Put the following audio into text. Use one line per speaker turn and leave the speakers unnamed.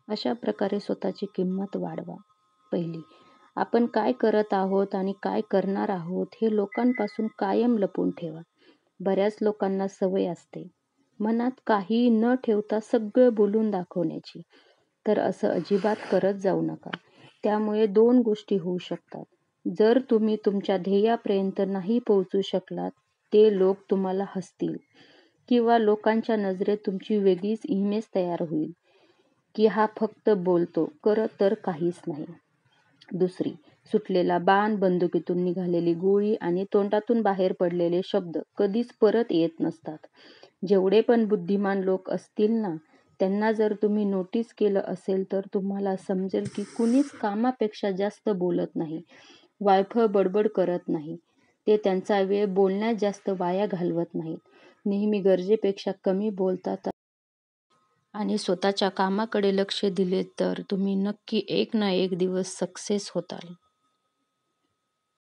अशा प्रकारे स्वतःची किंमत वाढवा. पहिली, आपण काय करत आहोत आणि काय करणार आहोत हे लोकांपासून कायम लपवून ठेवा. बऱ्याच लोकांना सवय असते मनात काही न ठेवता सगळं बोलून दाखवण्याची. तर असं अजिबात करत जाऊ नका. त्यामुळे दोन गोष्टी होऊ शकतात. जर तुम्ही तुमच्या ध्येयापर्यंत नाही पोहोचू शकलात, ते लोक तुम्हाला हसतील किंवा लोकांच्या नजरेत तुमची वेगळीच इमेज तयार होईल की हा फक्त बोलतो, करत तर काहीच नाही. दुसरी, सुटलेला बाण, बंदुकीतून निघालेली गोळी आणि तोंडातून बाहेर पडलेले शब्द कधीच परत येत नसतात. जेवढे पण बुद्धिमान लोक असतील ना, त्यांना जर तुम्ही नोटीस केलं असेल तर तुम्हाला समजेल की कुणीच कामापेक्षा जास्त बोलत नाही, वायफळ बडबड करत नाही. ते त्यांचा वेळ बोलण्यात जास्त वाया घालवत नाहीत. नेहमी गरजेपेक्षा कमी बोलतात आणि स्वतःच्या कामाकडे लक्ष दिले तर तुम्ही नक्की एक ना एक दिवस सक्सेस होताल.